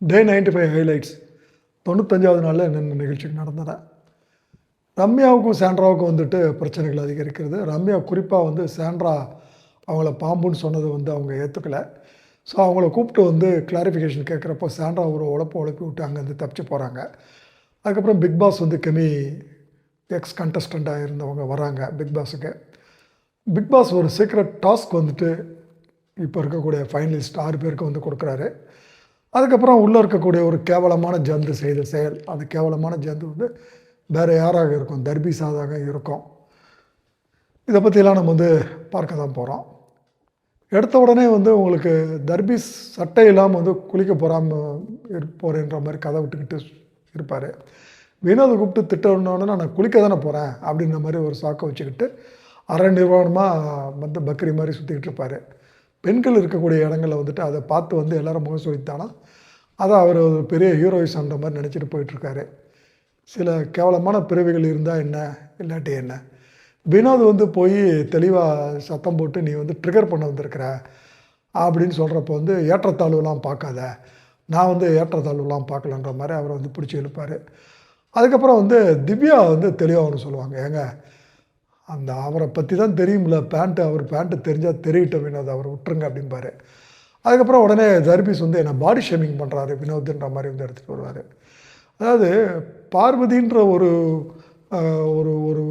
டே 95 highlights 95வது நாளில் என்னென்ன நிகழ்ச்சிகள் நடந்தன. ரம்யாவுக்கும் சாண்ட்ராவுக்கும் வந்துட்டு பிரச்சனைகள் அதிகரிக்கிறது. ரம்யா குறிப்பாக வந்து சாண்ட்ரா அவங்கள பாம்புன்னு சொன்னதை வந்து அவங்க ஏற்றுக்கலை. ஸோ அவங்கள கூப்பிட்டு வந்து கிளாரிஃபிகேஷன் கேட்குறப்போ சாண்ட்ரா ஒரு உழப்பி விட்டு அங்கேருந்து தப்பிச்சு போகிறாங்க. அதுக்கப்புறம் பிக் பாஸ் வந்து கெமி எக்ஸ் கண்டஸ்டண்ட்டாக இருந்தவங்க வராங்க பிக் பாஸுக்கு. பிக் பாஸ் ஒரு சீக்ரெட் டாஸ்க் வந்துட்டு இப்போ இருக்கக்கூடிய ஃபைனலிஸ்ட் 6 பேருக்கு வந்து கொடுக்குறாரு. அதுக்கப்புறம் உள்ளே இருக்கக்கூடிய ஒரு கேவலமான ஜந்து செய்த செயல், அந்த கேவலமான ஜந்து வந்து வேறு யாராக இருக்கும், தர்பீஸாக இருக்கும். இதை பற்றிலாம் நம்ம வந்து பார்க்க தான் போகிறோம். எடுத்த உடனே வந்து உங்களுக்கு தர்பீஸ் சட்டை இல்லாமல் வந்து குளிக்க போகிறேன்ற மாதிரி கதை விட்டுக்கிட்டு இருப்பார். வினோதை கூப்பிட்டு திட்டணுன்னா நான் குளிக்க தானே போகிறேன் அப்படின்ற மாதிரி ஒரு சாக்கை வச்சுக்கிட்டு அரை நிர்வாணமாக வந்து பக்ரி மாதிரி சுற்றிக்கிட்டு இருப்பார். பெண்கள் இருக்கக்கூடிய இடங்களில் வந்துட்டு அதை பார்த்து வந்து எல்லோரும் முகம் சொல்லித்தானா அதை அவர் ஒரு பெரிய ஹீரோயிஸ்ன்ற மாதிரி நினச்சிட்டு போயிட்டுருக்காரு. சில கேவலமான பிறவிகள் இருந்தால் என்ன, இல்லாட்டி என்ன. வினோத் வந்து போய் தெளிவாக சத்தம் போட்டு நீ வந்து ட்ரிகர் பண்ண வந்திருக்கிற அப்படின்னு சொல்கிறப்போ வந்து ஏற்றத்தாழ்வுலாம் பார்க்காத, நான் வந்து ஏற்றத்தாழ்வுலாம் பார்க்கலன்ற மாதிரி அவரை வந்து பிடிச்சி இழுப்பார். அதுக்கப்புறம் வந்து திவ்யா வந்து தெளிவாக ஒன்று சொல்லுவாங்க, ஏங்க அந்த அவரை பற்றி தான் தெரியும்ல, அவர் பேண்ட்டு தெரிஞ்சால் தெரியட்டும் வினோத், அவர் விட்டுருங்க அப்படின்பாரு. அதுக்கப்புறம் உடனே தர்பீஸ் வந்து என்னை பாடி ஷேமிங் பண்ணுறாரு வினோத்ன்ற மாதிரி வந்து எடுத்துகிட்டு வருவார். அதாவது பார்வதின்ற ஒரு ஒரு ஒரு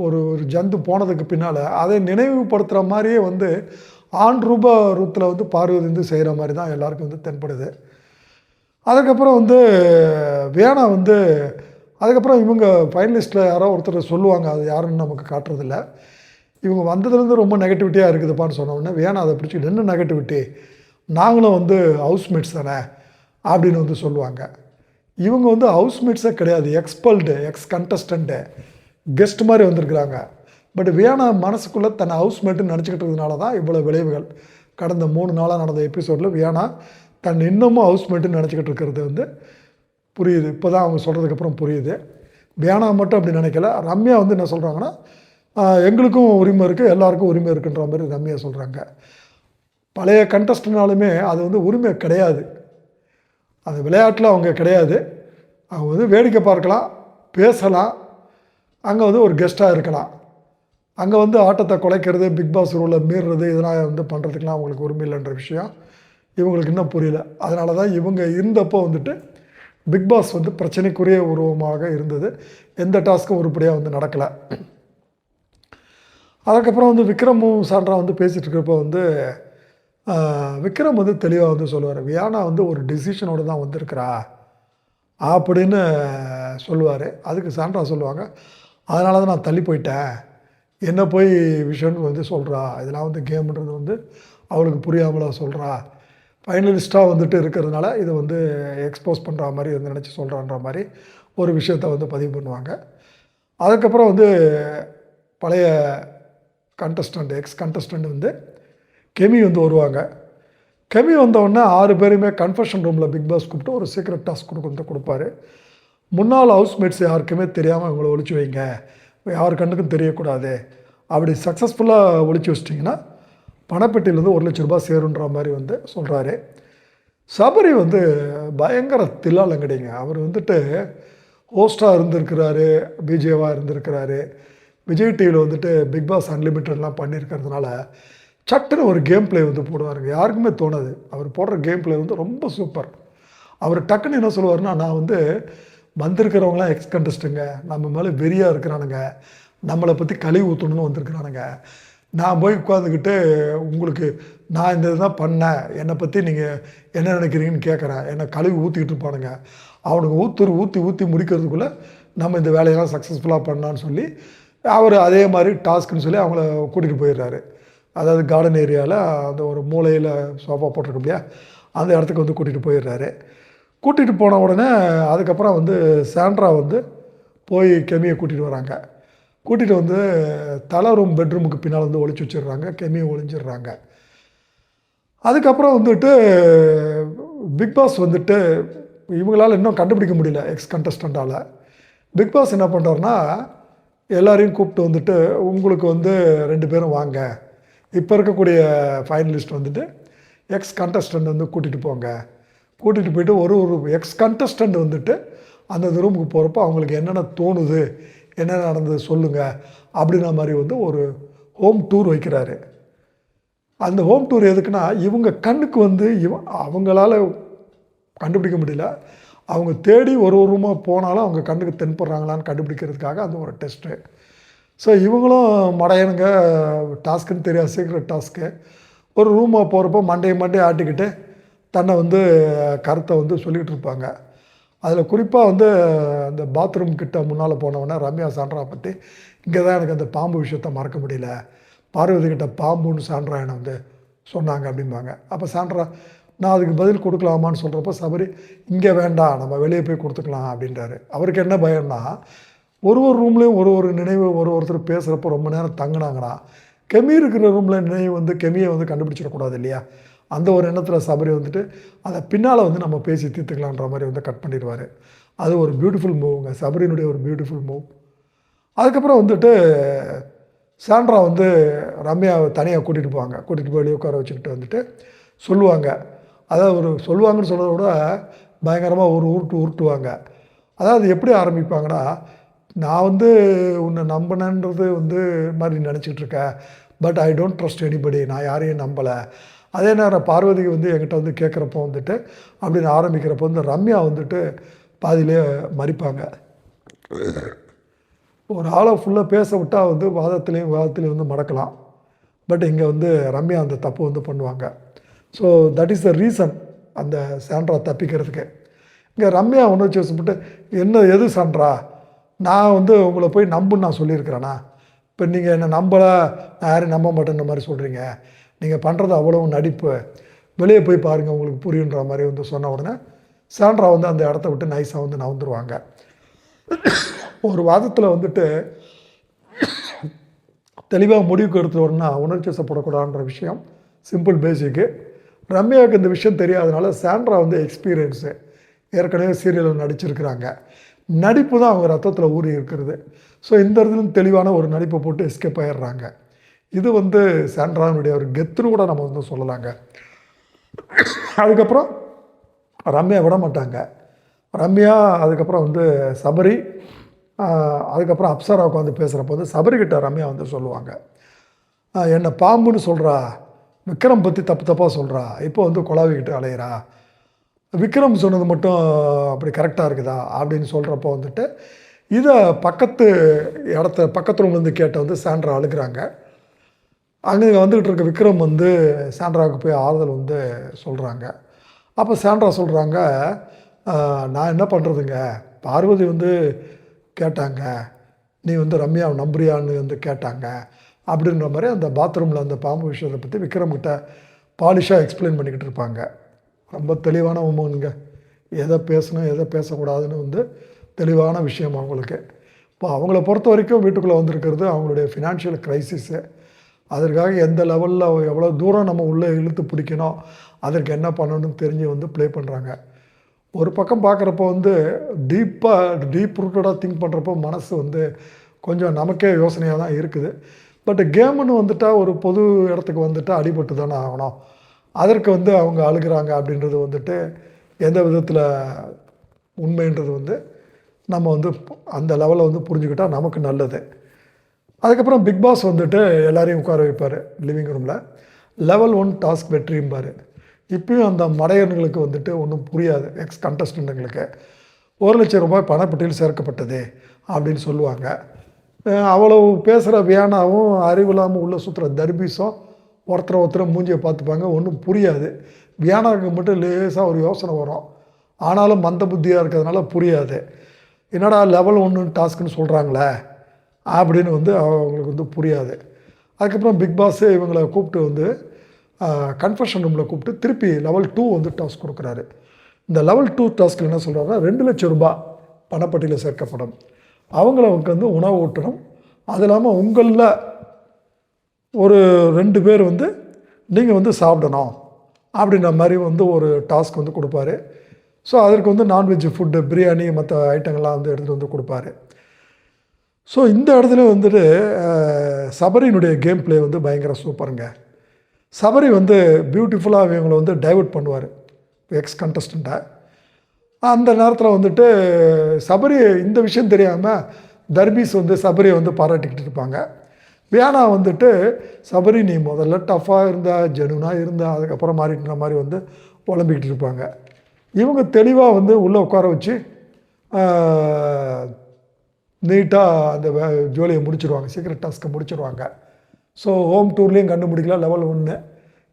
ஒரு ஒரு ஜந்து போனதுக்கு பின்னால் அதை நினைவுபடுத்துகிற மாதிரியே வந்து ஆண் ரூபத்தில் வந்து பார்வதி வந்து செய்கிற மாதிரி தான் எல்லாருக்கும் வந்து தென்படுது. அதுக்கப்புறம் வந்து வேணா வந்து அதுக்கப்புறம் இவங்க ஃபைனலிஸ்ட்டில் யாரோ ஒருத்தர் சொல்லுவாங்க, அது யாருன்னு நமக்கு காட்டுறதில்ல. இவங்க வந்ததுலேருந்து ரொம்ப நெகட்டிவிட்டியாக இருக்குதுப்பான்னு சொன்னோடனே வேணா அதை பிடிச்சிக்கிட்டு என்ன நெகட்டிவிட்டி, நாங்களும் வந்து ஹவுஸ்மேட்ஸ் தானே அப்படின்னு வந்து சொல்லுவாங்க. இவங்க வந்து ஹவுஸ்மேட்ஸே கிடையாது, எக்ஸ் கண்டஸ்டண்ட்டு கெஸ்ட் மாதிரி வந்திருக்கிறாங்க. பட் வேணா மனசுக்குள்ளே தன்னை ஹவுஸ்மேட்டுன்னு நினச்சிக்கிட்டதுனால தான் இவ்வளோ விளைவுகள். கடந்த 3 நாளாக நடந்த எபிசோடில் வேணா தன் இன்னமும் ஹவுஸ்மேட்டுன்னு நினச்சிக்கிட்டு இருக்கிறது வந்து புரியுது. இப்போ தான் அவங்க சொல்கிறதுக்கப்புறம் புரியுது. வேணா மட்டும் அப்படி நினைக்கல. ரம்யா வந்து என்ன சொல்கிறாங்கன்னா, எங்களுக்கும் உரிமை இருக்குது, எல்லாருக்கும் உரிமை இருக்குன்ற மாதிரி ரம்யா சொல்கிறாங்க. பழைய கண்டஸ்டனாலுமே அது வந்து உரிமை கிடையாது, அது விளையாட்டில் அவங்க கிடையாது. அவங்க வந்து வேடிக்கை பார்க்கலாம், பேசலாம், அங்கே வந்து ஒரு கெஸ்ட்டாக இருக்கலாம். அங்கே வந்து ஆட்டத்தை குலைக்கிறது, பிக் பாஸ் ரூலை மீறுறது, இதெல்லாம் வந்து பண்ணுறதுக்கெலாம் அவங்களுக்கு உரிமை இல்லைன்ற விஷயம் இவங்களுக்கு இன்னும் புரியல. அதனால தான் இவங்க இருந்தப்போ வந்துட்டு பிக் பாஸ் வந்து பிரச்சனைக்குரிய உருவமாக இருந்தது. எந்த டாஸ்க்கும் உருப்படியாக வந்து நடக்கலை. அதுக்கப்புறம் வந்து விக்ரமும் சாண்ட்ரா வந்து பேசிகிட்டு இருக்கிறப்போ வந்து விக்ரம் வந்து தெளிவாக வந்து சொல்லுவார், வியானா வந்து ஒரு டிசிஷனோடு தான் வந்திருக்கிறா அப்படின்னு சொல்லுவார். அதுக்கு சாண்ட்ரா சொல்லுவாங்க, அதனால தான் நான் தள்ளி போயிட்டேன், என்ன போய் விஷயம்னு வந்து சொல்கிறா, இதெல்லாம் வந்து கேம்ன்றது வந்து அவளுக்கு புரியாமலாம் சொல்கிறா, ஃபைனலிஸ்ட்டாக வந்துட்டு இருக்கிறதுனால இதை வந்து எக்ஸ்போஸ் பண்ணுற மாதிரி வந்து நினச்சி சொல்கிறான்ற மாதிரி ஒரு விஷயத்தை வந்து பதிவு பண்ணுவாங்க. அதுக்கப்புறம் வந்து பழைய எக்ஸ் கண்டஸ்டண்ட் வந்து கெமி வந்து வருவாங்க. கெமி வந்தவுடனே 6 பேருமே கன்ஃபெஷன் ரூமில் பிக் பாஸ் கூப்பிட்டு ஒரு சீக்ரெட் டாஸ்க் கொடுப்பாரு. முன்னாள் ஹவுஸ்மேட்ஸ் யாருக்குமே தெரியாமல் இவங்களை ஒழிச்சு வைங்க, யார் கண்ணுக்கும் தெரியக்கூடாது, அப்படி சக்ஸஸ்ஃபுல்லாக ஒழிச்சு வச்சிட்டிங்கன்னா பணப்பெட்டியிலேருந்து 1 லட்ச ரூபாய் சேருன்ற மாதிரி வந்து சொல்கிறாரு. சபரி வந்து பயங்கர தில்லாலங்கடிங்க. அவர் வந்துட்டு ஹோஸ்டாக இருந்திருக்கிறாரு, பிஜேவாக இருந்திருக்கிறாரு, விஜய் டிவியில் வந்துட்டு பிக் பாஸ் அன்லிமிட்டட்லாம் பண்ணியிருக்கிறதுனால சட்டுன்னு ஒரு கேம் பிளே வந்து போடுவாருங்க. யாருக்குமே தோணாது. அவர் போடுற கேம் பிளே வந்து ரொம்ப சூப்பர். அவர் டக்குன்னு என்ன சொல்லுவார்னா, நான் வந்து வந்திருக்கிறவங்களாம் எக்ஸ் கண்டஸ்ட்டுங்க, நம்ம மேலே வெறியாக இருக்கிறானுங்க, நம்மளை பற்றி கழுவி ஊற்றணுன்னு வந்திருக்கிறானுங்க, நான் போய் உட்காந்துக்கிட்டு உங்களுக்கு நான் இந்த இதுதான் பண்ணேன், என்னை பற்றி நீங்கள் என்ன நினைக்கிறீங்கன்னு கேட்குறேன், என்னை கழுவி ஊற்றிக்கிட்டு இருப்பானுங்க, அவனுக்கு ஊற்றி முடிக்கிறதுக்குள்ளே நம்ம இந்த வேலையெல்லாம் சக்ஸஸ்ஃபுல்லாக பண்ணான்னு சொல்லி அவர் அதே மாதிரி டாஸ்க்குன்னு சொல்லி அவங்கள கூட்டிகிட்டு போயிடுறாரு. அதாவது கார்டன் ஏரியாவில் அந்த ஒரு மூலையில் சோஃபா போட்டிருக்க இல்லையா, அந்த இடத்துக்கு வந்து கூட்டிகிட்டு போயிடுறாரு. கூட்டிகிட்டு போன உடனே அதுக்கப்புறம் வந்து சாண்ட்ரா வந்து போய் கெமியை கூட்டிகிட்டு வராங்க. கூட்டிகிட்டு வந்து தலை ரூம் பெட்ரூமுக்கு பின்னால் வந்து ஒழிச்சு வச்சிடுறாங்க, கெமியை ஒழிஞ்சிடுறாங்க. அதுக்கப்புறம் வந்துட்டு பிக் பாஸ் வந்துட்டு இவங்களால் இன்னும் கண்டுபிடிக்க முடியல, எக்ஸ் கண்டஸ்டண்ட்டால். பிக் பாஸ் என்ன பண்ணுறாருன்னா, எல்லாரையும் கூப்பிட்டு வந்துட்டு உங்களுக்கு வந்து 2 பேரும் வாங்க, இப்போ இருக்கக்கூடிய ஃபைனலிஸ்ட் வந்துட்டு எக்ஸ் கண்டஸ்டண்ட் வந்து கூட்டிகிட்டு போங்க, கூட்டிகிட்டு போயிட்டு ஒரு ஒரு எக்ஸ் கண்டஸ்டண்ட் வந்துட்டு அந்த ரூமுக்கு போகிறப்போ அவங்களுக்கு என்னென்ன தோணுது, என்ன நடந்தது சொல்லுங்கள் அப்படின்ற மாதிரி வந்து ஒரு ஹோம் டூர் வைக்கிறாரு. அந்த ஹோம் டூர் எதுக்குன்னா, இவங்க கண்ணுக்கு வந்து அவங்களால கண்டுபிடிக்க முடியல. அவங்க தேடி ஒரு ஒரு ரூமாக போனாலும் அவங்க கண்ணுக்கு தென்படுறாங்களான்னு கண்டுபிடிக்கிறதுக்காக அந்த ஒரு டெஸ்ட்டு. ஸோ இவங்களும் மடையனுங்க, டாஸ்க்குன்னு தெரியாது, சீக்ரெட் டாஸ்க்கு. ஒரு ரூமாக போகிறப்போ மண்டையை ஆட்டிக்கிட்டு தன்னை வந்து கருத்தை வந்து சொல்லிக்கிட்டு இருப்பாங்க. அதில் குறிப்பாக வந்து அந்த பாத்ரூம் கிட்ட முன்னால் போனவொடனே ரம்யா சாண்ட்ரா பற்றி, இங்கே தான் எனக்கு அந்த பாம்பு விஷயத்த மறக்க முடியல, பார்வதி கிட்ட பாம்புன்னு சாண்ட்ரா என்னை வந்து சொன்னாங்க அப்படிம்பாங்க. அப்போ சாண்ட்ரா நான் அதுக்கு பதில் கொடுக்கலாமான்னு சொல்கிறப்போ சபரி இங்கே வேண்டாம், நம்ம வெளியே போய் கொடுத்துக்கலாம் அப்படின்றாரு. அவருக்கு என்ன பயம்னா, ஒரு ஒரு ரூம்லேயும் ஒரு ஒரு நினைவு ஒருத்தர் பேசுகிறப்போ ரொம்ப நேரம் தங்கினாங்கன்னா கெமி இருக்கிற ரூமில் நினைவு வந்து கெமியை வந்து கண்டுபிடிச்சிடக்கூடாது இல்லையா? அந்த ஒரு எண்ணத்தில் சபரி வந்துட்டு அதை பின்னால் வந்து நம்ம பேசி தீர்த்துக்கலான்ற மாதிரி வந்து கட் பண்ணிடுவார். அது ஒரு பியூட்டிஃபுல் மூவுங்க, சபரினுடைய ஒரு பியூட்டிஃபுல் மூவ். அதுக்கப்புறம் வந்துட்டு சாண்ட்ரா வந்து ரம்யாவை தனியாக கூட்டிகிட்டு போவாங்க. கூட்டிகிட்டு போய் உட்கார வச்சுக்கிட்டு வந்துட்டு சொல்லுவாங்க. அதாவது ஒரு சொல்லுவாங்கன்னு சொல்கிறத விட பயங்கரமாக ஒரு உருட்டுவாங்க. அதாவது எப்படி ஆரம்பிப்பாங்கன்னா, நான் வந்து உன்னை நம்பினேன்றது வந்து மாதிரி நினச்சிக்கிட்டு இருக்கேன், but I don't trust anybody, நான் யாரையும் நம்பலை. அதே நேரம் பார்வதி வந்து என்கிட்ட வந்து கேட்குறப்போ வந்துட்டு அப்படின்னு ஆரம்பிக்கிறப்போ வந்து ரம்யா வந்துட்டு பாதியிலே மறிப்பாங்க. ஒரு ஆளை ஃபுல்லாக பேச விட்டால் வந்து வாதத்துலேயும் வந்து மடக்கலாம். பட் இங்கே வந்து ரம்யா அந்த தப்பு வந்து பண்ணுவாங்க. So that is the reason அந்த சாண்ட்ரா தப்பிக்கிறதுக்கு. இங்கே ரம்யா உணர்ச்சி வசப்பட்டு, எது சாண்ட்ரா, நான் வந்து உங்களை போய் நம்புன்னு நான் சொல்லியிருக்கிறேன்னா, இப்போ நீங்கள் என்னை நம்பலை, நான் யாரையும் நம்ப மாட்டேன்ற மாதிரி சொல்கிறீங்க, நீங்கள் பண்ணுறது அவ்வளவு நடிப்பு, வெளியே போய் பாருங்கள் உங்களுக்கு புரியுன்ற மாதிரி வந்து சொன்ன உடனே சாண்ட்ரா வந்து அந்த இடத்த விட்டு நைஸாக வந்து நவுந்துருவாங்க. ஒரு வாதத்தில் வந்துட்டு தெளிவாக முடிவுக்கு எடுத்துகிட்டு உணர்ச்சி வசப்படக்கூடாதுன்ற விஷயம் சிம்பிள் பேசிக்கு. ரம்யாவுக்கு இந்த விஷயம் தெரியாதனால சாண்ட்ரா வந்து எக்ஸ்பீரியன்ஸு, ஏற்கனவே சீரியலில் நடிச்சிருக்கிறாங்க, நடிப்பு தான் அவங்க ரத்தத்தில் ஊறி இருக்கிறது. ஸோ இந்த இடத்துல தெளிவான ஒரு நடிப்பை போட்டு எஸ்கேப் ஆகிடுறாங்க. இது வந்து சாண்ட்ரானுடைய ஒரு கெத்துன்னு கூட நம்ம வந்து சொல்லலாங்க. அதுக்கப்புறம் ரம்யா விட மாட்டாங்க. ரம்யா அதுக்கப்புறம் வந்து சபரி, அதுக்கப்புறம் அப்சரா உட்காந்து பேசுகிறப்போ வந்து சபரிக்கிட்ட ரம்யா வந்து சொல்லுவாங்க, என்னை பாம்புன்னு சொல்கிறா, விக்ரம் பற்றி தப்பாக சொல்கிறா, இப்போ வந்து கொலாவிக்கிட்டு அலையிறா, விக்ரம் சொன்னது மட்டும் அப்படி கரெக்டாக இருக்குதா அப்படின்னு சொல்கிறப்போ வந்துட்டு இதை பக்கத்து ரூம்லேருந்து கேட்ட வந்து சாண்ட்ரா அழுகிறாங்க. அங்கே வந்துக்கிட்டு இருக்க விக்ரம் வந்து சாண்ட்ராவுக்கு போய் ஆறுதல் வந்து சொல்கிறாங்க. அப்போ சாண்ட்ரா சொல்கிறாங்க, நான் என்ன பண்ணுறதுங்க, பார்வதி வந்து கேட்டாங்க, நீ வந்து ரம்யாவை நம்புறியான்னு வந்து கேட்டாங்க அப்படின்ற மாதிரி அந்த பாத்ரூமில் அந்த பாம்பு விஷயத்தை பற்றி விக்ரம்கிட்ட பாலிஷாக எக்ஸ்பிளைன் பண்ணிக்கிட்டு இருப்பாங்க. ரொம்ப தெளிவான உமனுங்க, எதை பேசணும் எதை பேசக்கூடாதுன்னு வந்து தெளிவான விஷயம் அவங்களுக்கு. இப்போ அவங்கள பொறுத்த வரைக்கும் வீட்டுக்குள்ளே வந்திருக்கிறது அவங்களுடைய ஃபினான்ஷியல் க்ரைசிஸு. அதற்காக எந்த லெவலில் எவ்வளோ தூரம் நம்ம உள்ளே இழுத்து பிடிக்கணும், அதற்கு என்ன பண்ணணும்னு தெரிஞ்சு வந்து ப்ளே பண்ணுறாங்க. ஒரு பக்கம் பார்க்குறப்போ வந்து டீப் ரூட்டடாக திங்க் பண்ணுறப்போ மனசு வந்து கொஞ்சம் நமக்கே யோசனையாக தான் இருக்குது. பட் கேமுன்னு வந்துட்டால் ஒரு பொது இடத்துக்கு வந்துட்டால் அடிபட்டு தானே ஆகணும். அதற்கு வந்து அவங்க அழுகிறாங்க அப்படின்றது வந்துட்டு எந்த விதத்தில் உண்மைன்றது வந்து நம்ம வந்து அந்த லெவலில் வந்து புரிஞ்சுக்கிட்டால் நமக்கு நல்லது. அதுக்கப்புறம் பிக் பாஸ் வந்துட்டு எல்லாரையும் உட்கார வைப்பார் லிவிங் ரூமில். லெவல் 1 டாஸ்க் வெற்றியும்பார். இப்பயும் அந்த மடையர்களுக்கு வந்துட்டு ஒன்றும் புரியாது, எக்ஸ் கண்டஸ்டண்ட்டுங்களுக்கு. 1,00,000 ரூபாய் பணப்பட்டியல் சேர்க்கப்பட்டது அப்படின்னு சொல்லுவாங்க. அவ்வளவு பேசுகிற வியானாவும் அறிவில்லாமல் உள்ள சுற்றுற தர்பீஸும் ஒருத்தரை மூஞ்சியை பார்த்துப்பாங்க, ஒன்றும் புரியாது. வியானாவுக்கு மட்டும் லேசாக ஒரு யோசனை வரும், ஆனாலும் மந்த புத்தியாக இருக்கிறதுனால புரியாது. என்னடா லெவல் 1 டாஸ்க்குன்னு சொல்கிறாங்களே அப்படின்னு வந்து அவங்களுக்கு வந்து புரியாது. அதுக்கப்புறம் பிக் பாஸு இவங்களை கூப்பிட்டு வந்து கன்ஃபெஷன் ரூமில் கூப்பிட்டு திருப்பி லெவல் 2 வந்து டாஸ்க் கொடுக்குறாரு. இந்த லெவல் 2 டாஸ்கில் என்ன சொல்கிறாங்கன்னா, 2,00,000 ரூபாய் பணப்பட்டியலில் சேர்க்கப்படும், அவங்களுக்கு வந்து உணவு ஊட்டணும், அது இல்லாமல் உங்களில் ஒரு 2 பேர் வந்து நீங்கள் வந்து சாப்பிடணும் அப்படின்ற மாதிரி வந்து ஒரு டாஸ்க் வந்து கொடுப்பாரு. ஸோ அதற்கு வந்து நான்வெஜ் ஃபுட்டு, பிரியாணி, மற்ற ஐட்டங்கள்லாம் வந்து எடுத்துகிட்டு வந்து கொடுப்பாரு. ஸோ இந்த இடத்துல வந்துட்டு சபரியினுடைய கேம் பிளே வந்து பயங்கர சூப்பருங்க. சபரி வந்து பியூட்டிஃபுல்லாக இவங்களை வந்து டைவர்ட் பண்ணுவார். எக்ஸ் கண்டஸ்டண்ட்டை. அந்த நேரத்தில் வந்துட்டு சபரி இந்த விஷயம் தெரியாமல் தர்பீஸ் வந்து சபரியை வந்து பாராட்டிக்கிட்டு இருப்பாங்க. வியானா வந்துட்டு சபரி நீ முதல்ல டஃப்பாக இருந்தா, ஜெனுனாக இருந்தா, அதுக்கப்புறம் மாறிட்டுற மாதிரி வந்து புலம்பிக்கிட்டு இருப்பாங்க. இவங்க தெளிவாக வந்து உள்ளே உட்கார வச்சு நீட்டாக அந்த ஜோலியை முடிச்சிடுவாங்க, சீக்ரெட் டாஸ்க்கை முடிச்சிடுவாங்க. ஸோ ஹோம் டூர்லேயும் கண்டுபிடிக்கலாம் லெவல் 1.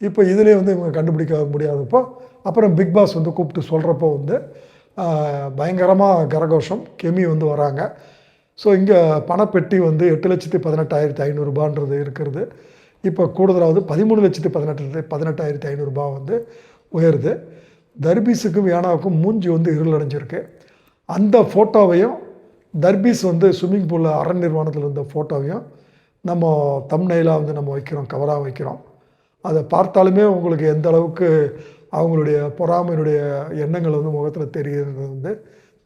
இப்போ இதுலேயே வந்து இவங்க கண்டுபிடிக்க முடியாதப்போ அப்புறம் பிக் பாஸ் வந்து கூப்பிட்டு சொல்கிறப்போ வந்து பயங்கரமாக கரகோஷம் கெமி வந்து வராங்க. ஸோ இங்கே பணப்பெட்டி வந்து 8,18,500 இருக்கிறது. இப்போ கூடுதலாவது 13,18,500 வந்து உயருது. தர்பீஸுக்கும் வியானாவுக்கும் மூஞ்சி வந்து இருளடைஞ்சிருக்கு. அந்த ஃபோட்டோவையும் தர்பீஸ் வந்து ஸ்விம்மிங் பூலில் அரண் நிர்வாணத்தில் இருந்த ஃபோட்டோவையும் நம்ம தம்ப்நெயிலாக வந்து நம்ம வைக்கிறோம், கவராக வைக்கிறோம். அதை பார்த்தாலுமே உங்களுக்கு எந்த அளவுக்கு அவங்களுடைய பொறாமையினுடைய எண்ணங்கள் வந்து முகத்தில் தெரிகிறது வந்து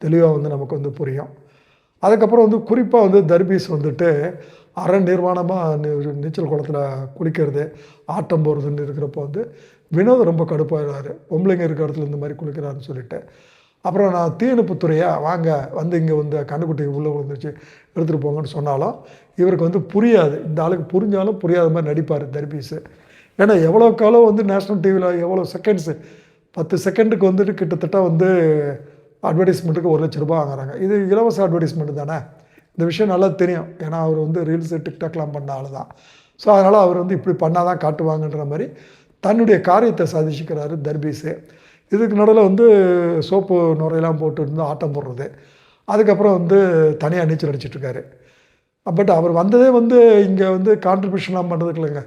தெளிவாக வந்து நமக்கு வந்து புரியும். அதுக்கப்புறம் வந்து குறிப்பாக வந்து தர்பீஸ் வந்துட்டு அரண் நிர்வாணமாக நீச்சல் குளத்தில் குளிக்கிறது, ஆட்டம் போகிறதுன்னு இருக்கிறப்போ வந்து வினோத் ரொம்ப கடுப்பாகிறாரு. பொம்பளைங்க இருக்கிற இடத்துல இந்த மாதிரி குளிக்கிறாருன்னு சொல்லிட்டு. அப்புறம் நான் தீயணைப்புத்துறையா வாங்க வந்து இங்கே வந்து கண்ணுக்குட்டி உள்ளே விழுந்துச்சு எடுத்துகிட்டு போங்கன்னு சொன்னாலும் இவருக்கு வந்து புரியாது. இந்த ஆளுக்கு புரிஞ்சாலும் புரியாத மாதிரி நடிப்பார் தர்பீஸு. ஏன்னா எவ்வளோ காலம் வந்து நேஷ்னல் டிவியில் எவ்வளோ செகண்ட்ஸு 10 செகண்டுக்கு வந்துட்டு கிட்டத்தட்ட வந்து அட்வர்டைஸ்மெண்ட்டுக்கு 1,00,000 ரூபா வாங்குறாங்க. இது இலவச அட்வர்டைஸ்மெண்ட்டு தானே. இந்த விஷயம் நல்லா தெரியும். ஏன்னா அவர் வந்து ரீல்ஸு டிக்டாக்லாம் பண்ண ஆள் தான். ஸோ அதனால் அவர் வந்து இப்படி பண்ணால் தான் காட்டுவாங்கன்ற மாதிரி தன்னுடைய காரியத்தை சாதிச்சுக்கிறாரு தர்பீஸு. இதுக்கு நடுவில் வந்து சோப்பு நுரையெல்லாம் போட்டு இருந்து ஆட்டம் போடுறது, அதுக்கப்புறம் வந்து தனியாக நீச்சல் அடிச்சிட்ருக்காரு. பட் அவர் வந்ததே வந்து இங்கே வந்து கான்ட்ரிபியூஷன்லாம் பண்ணுறதுக்கு இல்லைங்க.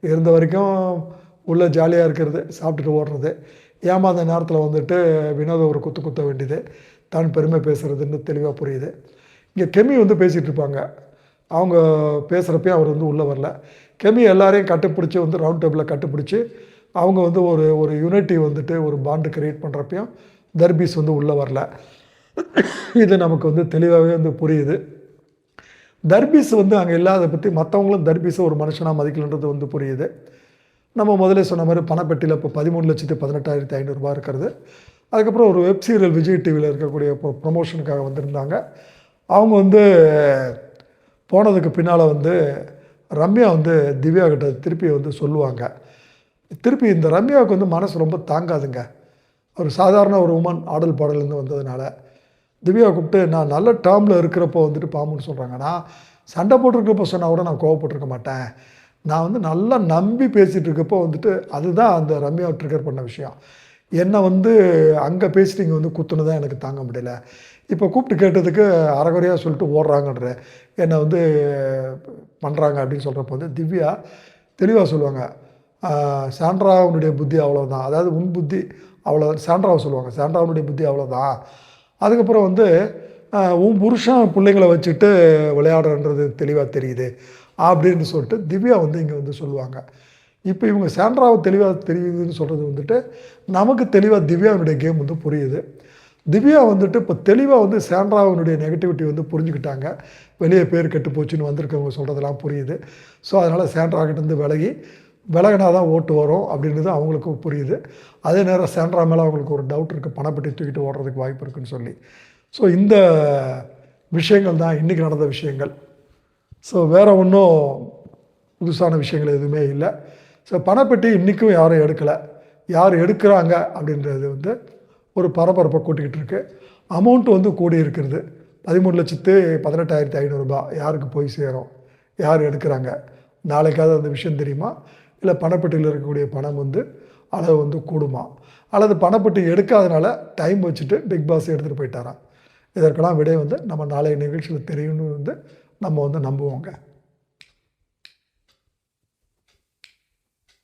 இருந்த வரைக்கும் உள்ளே ஜாலியாக இருக்கிறது, சாப்பிட்டுட்டு ஓடுறது, ஏமாந்த நேரத்தில் வந்துட்டு வினோத ஒரு குத்த வேண்டியது, தான் பெருமை பேசுகிறதுன்னு தெளிவாக புரியுது. இங்கே கெமி வந்து பேசிகிட்டு இருப்பாங்க. அவங்க பேசுகிறப்பையும் அவர் வந்து உள்ளே வரல. கெமி எல்லாரையும் கட்டுப்பிடிச்சி வந்து ரவுண்ட் டேபிளில் கட்டுப்பிடிச்சி அவங்க வந்து ஒரு யூனிட்டி வந்துட்டு ஒரு பாண்டு க்ரியேட் பண்ணுறப்பையும் தர்பீஸ் வந்து உள்ளே வரல. இது நமக்கு வந்து தெளிவாகவே வந்து புரியுது. தர்பீஸ் வந்து அங்கே இல்லாத பற்றி மற்றவங்களும் தர்பீஸை ஒரு மனுஷனாக மதிக்கலன்றது வந்து புரியுது. நம்ம முதலே சொன்ன மாதிரி பணப்பெட்டியில் இப்போ 13,18,500 இருக்கிறது. அதுக்கப்புறம் ஒரு வெப் சீரியல் விஜய் டிவியில் இருக்கக்கூடிய ப்ரொமோஷனுக்காக வந்திருந்தாங்க. அவங்க வந்து போனதுக்கு பின்னால் வந்து ரம்யா வந்து திவ்யா கிட்ட திருப்பி வந்து சொல்லுவாங்க. திருப்பி இந்த ரம்யாவுக்கு வந்து மனசு ரொம்ப தாங்காதுங்க. ஒரு சாதாரண ஒரு உமன் ஆடல் பாடலேருந்து வந்ததுனால திவ்யா கூப்பிட்டு நான் நல்ல டேர்மில் இருக்கிறப்போ வந்துட்டு பாம்புன்னு சொல்கிறாங்க. நான் சண்டை போட்டிருக்கிறப்போ சொன்னால் கூட நான் கோவப்பட்டிருக்க மாட்டேன். நான் வந்து நல்லா நம்பி பேசிகிட்டு இருக்கப்போ வந்துட்டு அதுதான் அந்த ரம்யாவை ட்ரிகர் பண்ண விஷயம். என்னை வந்து அங்கே பேசிட்டு இங்கே வந்து குத்துனதான் எனக்கு தாங்க முடியல. இப்போ கூப்பிட்டு கேட்டதுக்கு அரைகுறையாக சொல்லிட்டு ஓடுறாங்கன்ற என்னை வந்து பண்ணுறாங்க அப்படின்னு சொல்கிறப்போ வந்து திவ்யா தெளிவாக சொல்லுவாங்க, சாண்ட்ராவுடைய புத்தி அவ்வளோதான், அதாவது உன் புத்தி அவ்வளோ, சாண்ட்ராவை சொல்லுவாங்க, சாண்ட்ராவுடைய புத்தி அவ்வளோதான். அதுக்கப்புறம் வந்து உன் புருஷன் பிள்ளைங்களை வச்சுட்டு விளையாடுறன்றது தெளிவாக தெரியுது அப்படின்னு சொல்லிட்டு திவ்யா வந்து இங்கே வந்து சொல்லுவாங்க. இப்போ இவங்க சாண்ட்ராவை தெளிவாக தெரியுதுன்னு சொல்கிறது வந்துட்டு நமக்கு தெளிவாக திவ்யாவுடைய கேம் வந்து புரியுது. திவ்யா வந்துட்டு இப்போ தெளிவாக வந்து சாண்ட்ராவினுடைய நெகட்டிவிட்டி வந்து புரிஞ்சுக்கிட்டாங்க. வெளியே பேர் கெட்டு போச்சுன்னு வந்திருக்கவங்க சொல்கிறதெல்லாம் புரியுது. ஸோ அதனால் சாண்ட்ராக்கிட்டேருந்து விலகினா தான் ஓட்டு வரும் அப்படின்றது அவங்களுக்கு புரியுது. அதே நேரம் சாண்ட்ரா மேலே அவங்களுக்கு ஒரு டவுட் இருக்குது, பணப்பட்டி தூக்கிட்டு ஓடுறதுக்கு வாய்ப்பு இருக்குதுன்னு சொல்லி. ஸோ இந்த விஷயங்கள் தான் இன்றைக்கி நடந்த விஷயங்கள். ஸோ வேறு ஒன்றும் புதுசான விஷயங்கள் எதுவுமே இல்லை. ஸோ பணப்பட்டி இன்றைக்கும் யாரும் எடுக்கலை. யார் எடுக்கிறாங்க அப்படின்றது வந்து ஒரு பரபரப்பை கூட்டிக்கிட்டு இருக்குது. அமௌண்ட்டு வந்து கூடி இருக்கிறது 13,18,500 யாருக்கு போய் சேரும், யார் எடுக்கிறாங்க, நாளைக்காவது அந்த விஷயம் தெரியுமா, இல்லை பணப்பட்டியில் இருக்கக்கூடிய பணம் வந்து அளவு வந்து கூடுமா, அல்லது பணப்பட்டி எடுக்காதனால டைம் வச்சுட்டு பிக் பாஸ் எடுத்துகிட்டு போயிட்டாராம். இதற்கெல்லாம் விடை வந்து நம்ம நாளைய நிகழ்ச்சியில் தெரியும்னு வந்து நம்ம வந்து நம்புவோங்க.